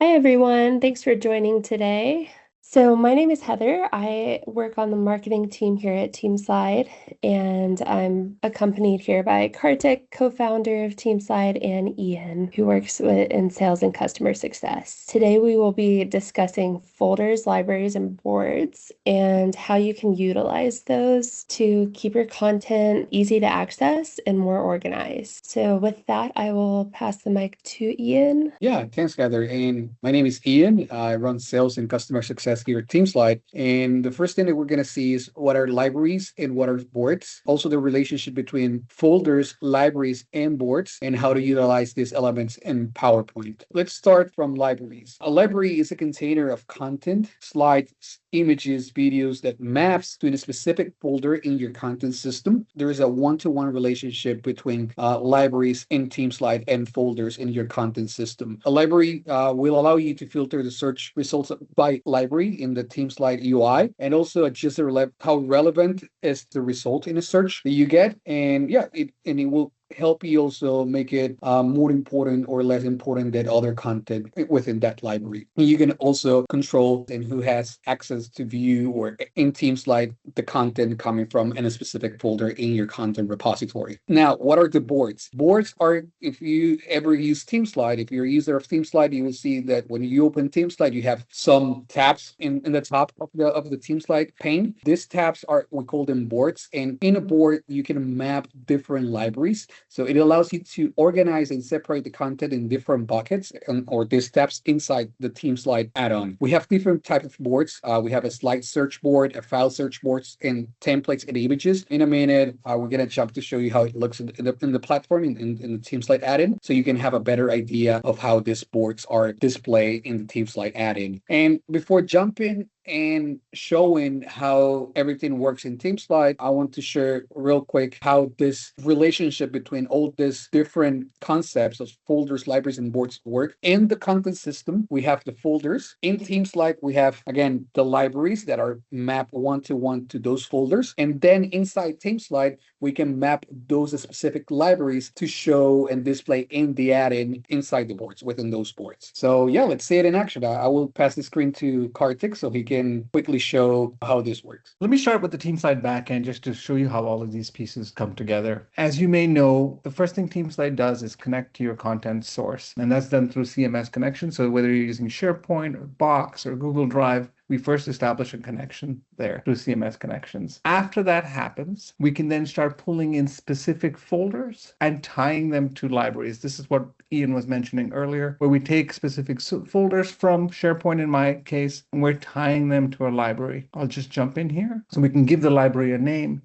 Hi, everyone. Thanks for joining today. So, my name is Heather. I work on the marketing team here at TeamSlide, and I'm accompanied here by Kartik, co-founder of TeamSlide, and Ian, who works in sales and customer success. Today, we will be discussing folders, libraries, and boards, and how you can utilize those to keep your content easy to access and more organized. So, with that, I will pass the mic to Ian. Yeah, thanks, Heather. And my name is Ian. I run sales and customer success here at TeamSlide. And the first thing that we're going to see is what are libraries and what are boards. Also, the relationship between folders, libraries, and boards, and how to utilize these elements in PowerPoint. Let's start from libraries. A library is a container of content, slides, images, videos that maps to a specific folder in your content system. There is a one-to-one relationship between libraries in TeamSlide and folders in your content system. A library will allow you to filter the search results by library in the TeamSlide UI and also adjust how relevant is the result in a search that you get. And yeah, it will help you also make it more important or less important than other content within that library. You can also control and who has access to view or in TeamSlide the content coming from in a specific folder in your content repository. Now, what are the boards? Boards are, if you ever use TeamSlide, if you're a user of TeamSlide, you will see that when you open TeamSlide, you have some tabs in the top of the TeamSlide pane. These tabs are, we call them boards, and in a board you can map different libraries. So it allows you to organize and separate the content in different buckets or these steps inside the TeamSlide add-on. We have different types of boards. We have a slide search board, a file search board, and templates and images. In a minute, we're gonna jump to show you how it looks in the platform in the TeamSlide add-in, so you can have a better idea of how these boards are displayed in the TeamSlide add-in. And before jumping and showing how everything works in TeamSlide, I want to share real quick how this relationship between all these different concepts of folders, libraries, and boards work. In the content system, we have the folders. In TeamSlide, we have, again, the libraries that are mapped one-to-one to those folders. And then inside TeamSlide, we can map those specific libraries to show and display in the add-in inside the boards, within those boards. So yeah, let's see it in action. I will pass the screen to Kartik so he can quickly show how this works. Let me start with the TeamSlide backend just to show you how all of these pieces come together. As you may know, the first thing TeamSlide does is connect to your content source, and that's done through CMS connection. So whether you're using SharePoint or Box or Google Drive, we first establish a connection there through CMS connections. After that happens, we can then start pulling in specific folders and tying them to libraries. This is what Ian was mentioning earlier, where we take specific folders from SharePoint in my case, and we're tying them to a library. I'll just jump in here. So we can give the library a name.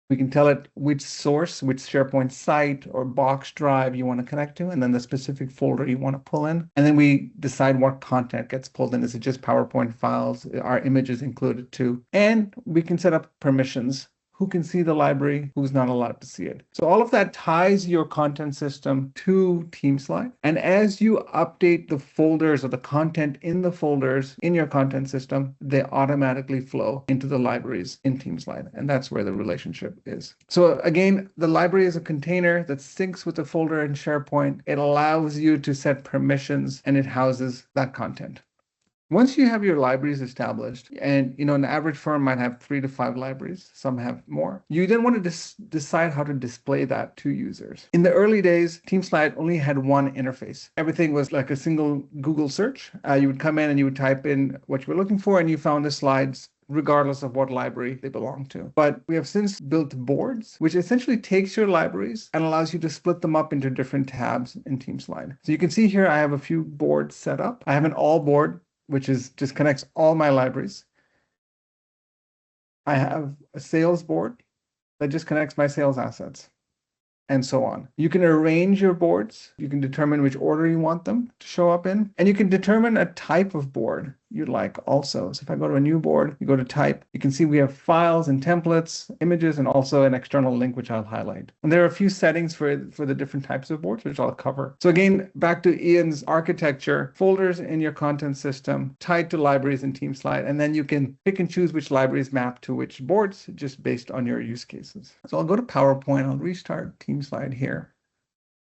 We can tell it which source, which SharePoint site or Box drive you want to connect to, and then the specific folder you want to pull in. And then we decide what content gets pulled in. Is it just PowerPoint files? Are images included too? And we can set up permissions. Who can see the library, who's not allowed to see it. So all of that ties your content system to TeamSlide. And as you update the folders or the content in the folders in your content system, they automatically flow into the libraries in TeamSlide. And that's where the relationship is. So again, the library is a container that syncs with the folder in SharePoint. It allows you to set permissions and it houses that content. Once you have your libraries established, and an average firm might have 3 to 5 libraries, some have more, you then want to decide how to display that to users. In the early days, TeamSlide only had one interface. Everything was like a single Google search. You would come in and you would type in what you were looking for, and you found the slides regardless of what library they belong to. But we have since built boards, which essentially takes your libraries and allows you to split them up into different tabs in TeamSlide. So you can see here I have a few boards set up. I have an all board, which just connects all my libraries. I have a sales board that just connects my sales assets, and so on. You can arrange your boards. You can determine which order you want them to show up in, and you can determine a type of board you'd like also. So if I go to a new board, you go to type, you can see we have files and templates, images, and also an external link, which I'll highlight. And there are a few settings for the different types of boards, which I'll cover. So again, back to Ian's architecture, folders in your content system tied to libraries in TeamSlide, and then you can pick and choose which libraries map to which boards just based on your use cases. So I'll go to PowerPoint, I'll restart TeamSlide here.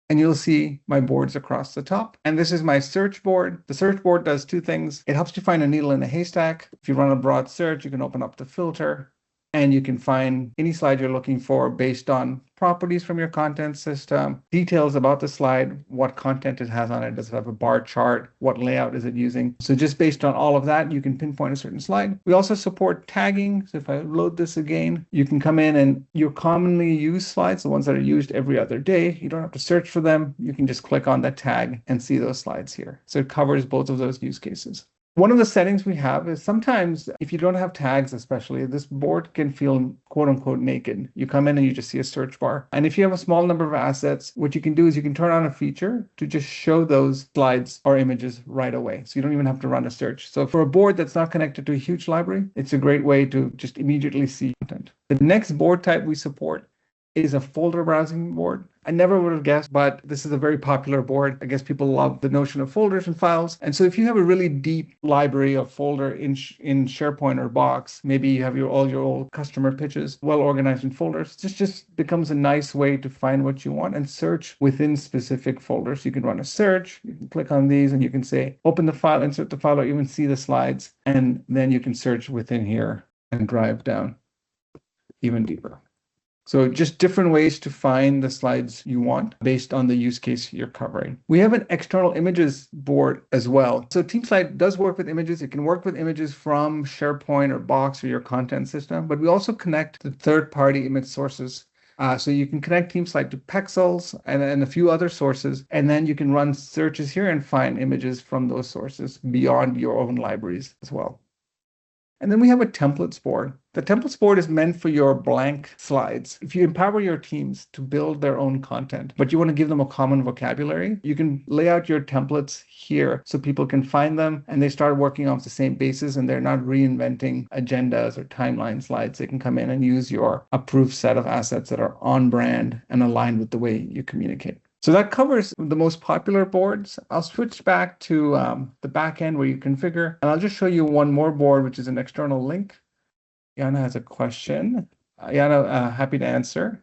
and you'll see my boards across the top. And this is my search board. The search board does two things. It helps you find a needle in a haystack. If you run a broad search, you can open up the filter and you can find any slide you're looking for based on properties from your content system, details about the slide, what content it has on it. Does it have a bar chart? What layout is it using? So just based on all of that, you can pinpoint a certain slide. We also support tagging. So if I load this again, you can come in and your commonly used slides, the ones that are used every other day, you don't have to search for them. You can just click on the tag and see those slides here. So it covers both of those use cases. One of the settings we have is sometimes if you don't have tags, especially, this board can feel quote unquote naked. You come in and you just see a search bar. And if you have a small number of assets, what you can do is you can turn on a feature to just show those slides or images right away. So you don't even have to run a search. So for a board that's not connected to a huge library, it's a great way to just immediately see content. The next board type we support is a folder browsing board. I never would have guessed, but this is a very popular board. I guess people love the notion of folders and files. And so if you have a really deep library of folder in SharePoint or Box, maybe you have all your old customer pitches well organized in folders, this just becomes a nice way to find what you want and search within specific folders. You can run a search, you can click on these and you can say, open the file, insert the file, or even see the slides. And then you can search within here and drive down even deeper. So just different ways to find the slides you want based on the use case you're covering. We have an external images board as well. So TeamSlide does work with images. It can work with images from SharePoint or Box or your content system, but we also connect to third-party image sources. So you can connect TeamSlide to Pexels and a few other sources, and then you can run searches here and find images from those sources beyond your own libraries as well. And then we have a templates board. The templates board is meant for your blank slides. If you empower your teams to build their own content, but you want to give them a common vocabulary, you can lay out your templates here so people can find them and they start working off the same basis and they're not reinventing agendas or timeline slides. They can come in and use your approved set of assets that are on brand and aligned with the way you communicate. So that covers the most popular boards. I'll switch back to the back end where you configure, and I'll just show you one more board, which is an external link. Yana has a question. Yana, happy to answer.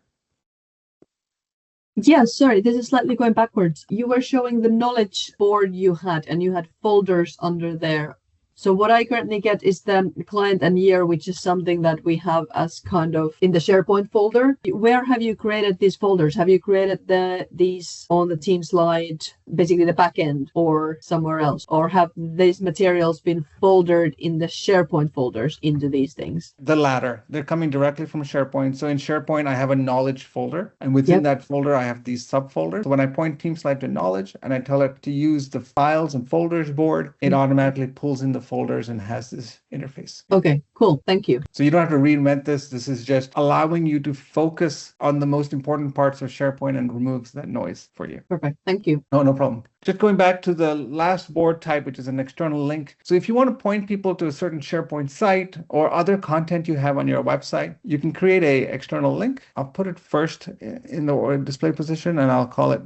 Yeah, sorry, this is slightly going backwards. You were showing the knowledge board you had, and you had folders under there. So what I currently get is the client and year, which is something that we have as kind of in the SharePoint folder. Where have you created these folders? Have you created these on the TeamSlide, basically the back end, or somewhere else? Or have these materials been foldered in the SharePoint folders into these things? The latter. They're coming directly from SharePoint. So in SharePoint, I have a knowledge folder, and within that folder, I have these subfolders. So when I point TeamSlide to knowledge and I tell it to use the files and folders board, it automatically pulls in the folders and has this interface. Okay, cool. Thank you. So you don't have to reinvent this. This is just allowing you to focus on the most important parts of SharePoint and removes that noise for you. Perfect. Thank you. No problem. Just going back to the last board type, which is an external link. So if you want to point people to a certain SharePoint site or other content you have on your website, you can create an external link. I'll put it first in the display position and I'll call it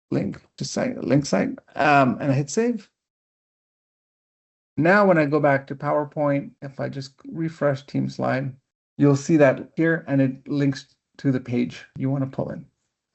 link to site, link site, and I hit save. Now, when I go back to PowerPoint, if I just refresh TeamSlide, you'll see that here, and it links to the page you want to pull in.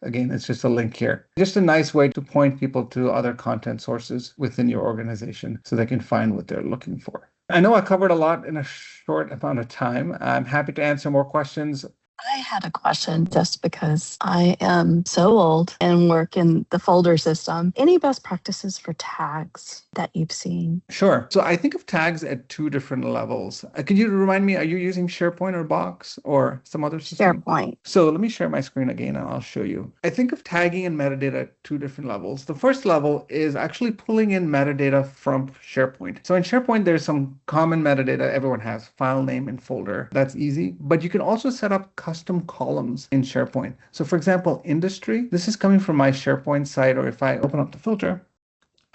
Again, it's just a link here. Just a nice way to point people to other content sources within your organization so they can find what they're looking for. I know I covered a lot in a short amount of time. I'm happy to answer more questions. I had a question just because I am so old and work in the folder system. Any best practices for tags that you've seen? Sure. So I think of tags at two different levels. Could you remind me, are you using SharePoint or Box or some other system? SharePoint. So let me share my screen again and I'll show you. I think of tagging and metadata at two different levels. The first level is actually pulling in metadata from SharePoint. So in SharePoint, there's some common metadata everyone has, file name and folder. That's easy. But you can also set up custom columns in SharePoint. So for example, industry, this is coming from my SharePoint site, or if I open up the filter,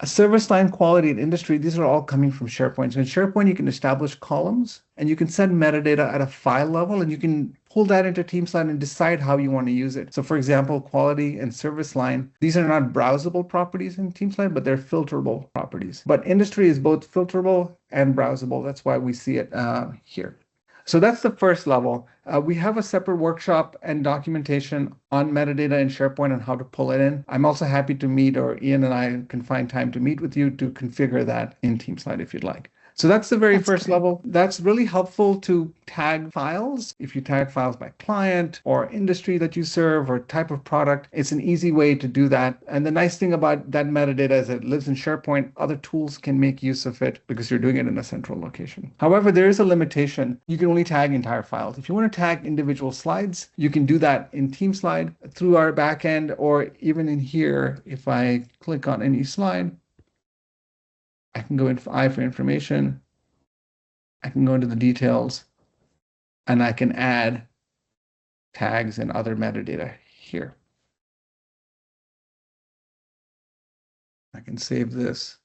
a service line, quality, and industry, these are all coming from SharePoint. So in SharePoint, you can establish columns and you can send metadata at a file level and you can pull that into TeamSlide and decide how you want to use it. So for example, quality and service line, these are not browsable properties in TeamSlide, but they're filterable properties. But industry is both filterable and browsable. That's why we see it here. So that's the first level. We have a separate workshop and documentation on metadata in SharePoint and how to pull it in. I'm also happy to meet, or Ian and I can find time to meet with you to configure that in TeamSlide if you'd like. So that's the very first level. That's really helpful to tag files. If you tag files by client or industry that you serve or type of product, it's an easy way to do that. And the nice thing about that metadata is it lives in SharePoint. Other tools can make use of it because you're doing it in a central location. However, there is a limitation. You can only tag entire files. If you want to tag individual slides, you can do that in TeamSlide through our backend, or even in here, if I click on any slide, I can go into I for information. I can go into the details, and I can add tags and other metadata here. I can save this.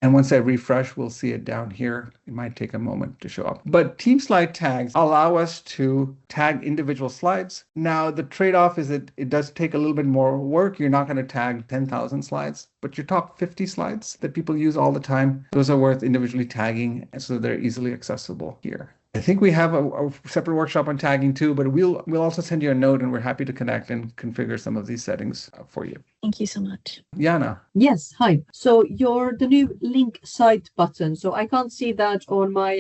And once I refresh, we'll see it down here. It might take a moment to show up. But TeamSlide tags allow us to tag individual slides. Now, the trade-off is that it does take a little bit more work. You're not going to tag 10,000 slides, but your top 50 slides that people use all the time, those are worth individually tagging, and so they're easily accessible here. I think we have a separate workshop on tagging too, but we'll also send you a note, and we're happy to connect and configure some of these settings for you. Thank you so much. Jana. Yes, hi. So the new link site button. So I can't see that on my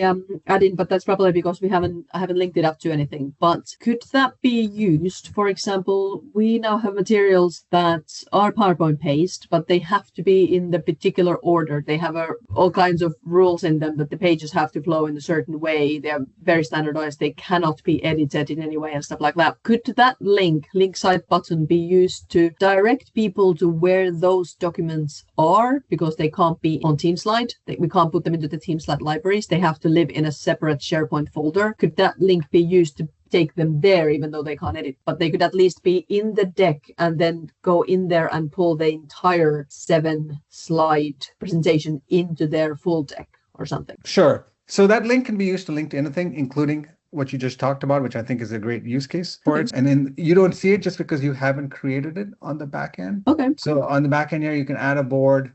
add-in, but that's probably because I haven't linked it up to anything. But could that be used? For example, we now have materials that are PowerPoint based, but they have to be in the particular order. They have all kinds of rules in them that the pages have to flow in a certain way. They are very standardized. They cannot be edited in any way and stuff like that. Could that link site button be used to direct people to where those documents are, because they can't be on TeamSlide? We can't put them into the TeamSlide libraries. They have to live in a separate SharePoint folder. Could that link be used to take them there, even though they can't edit? But they could at least be in the deck and then go in there and pull the entire 7-slide presentation into their full deck or something. Sure. So that link can be used to link to anything, including what you just talked about, which I think is a great use case for it. And then you don't see it just because you haven't created it on the back end. Okay. So on the back end here, you can add a board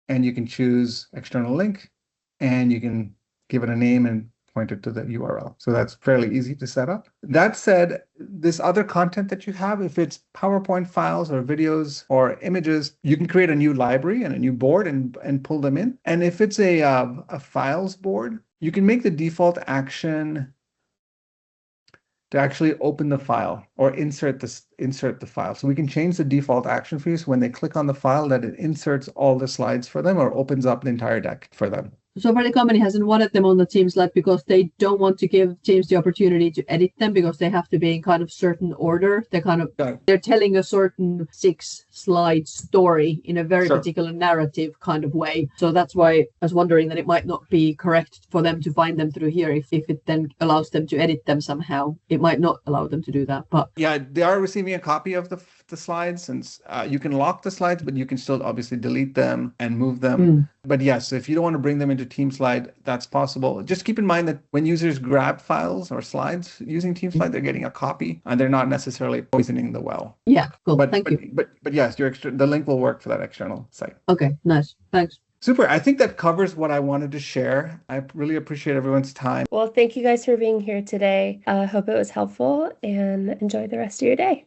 and you can choose external link, and you can give it a name and point it to the URL. So that's fairly easy to set up. That said, this other content that you have, if it's PowerPoint files or videos or images, you can create a new library and a new board and pull them in. And if it's a files board, you can make the default action to actually open the file or insert the file. So we can change the default action for you, so when they click on the file, that it inserts all the slides for them or opens up the entire deck for them. So far, the company hasn't wanted them on the TeamSlide because they don't want to give teams the opportunity to edit them, because they have to be in kind of certain order. They're telling a certain 6-slide story in a very particular narrative kind of way. So that's why I was wondering that it might not be correct for them to find them through here. If it then allows them to edit them somehow, it might not allow them to do that. But yeah, they are receiving a copy of the slides, since you can lock the slides, but you can still obviously delete them and move them. But yes, if you don't want to bring them into TeamSlide, that's possible. Just keep in mind that when users grab files or slides using TeamSlide, they're getting a copy and they're not necessarily poisoning the well. Yeah, cool. Thank you. But yes, the link will work for that external site. Okay, nice. Thanks. Super. I think that covers what I wanted to share. I really appreciate everyone's time. Well, thank you guys for being here today. I hope it was helpful, and enjoy the rest of your day.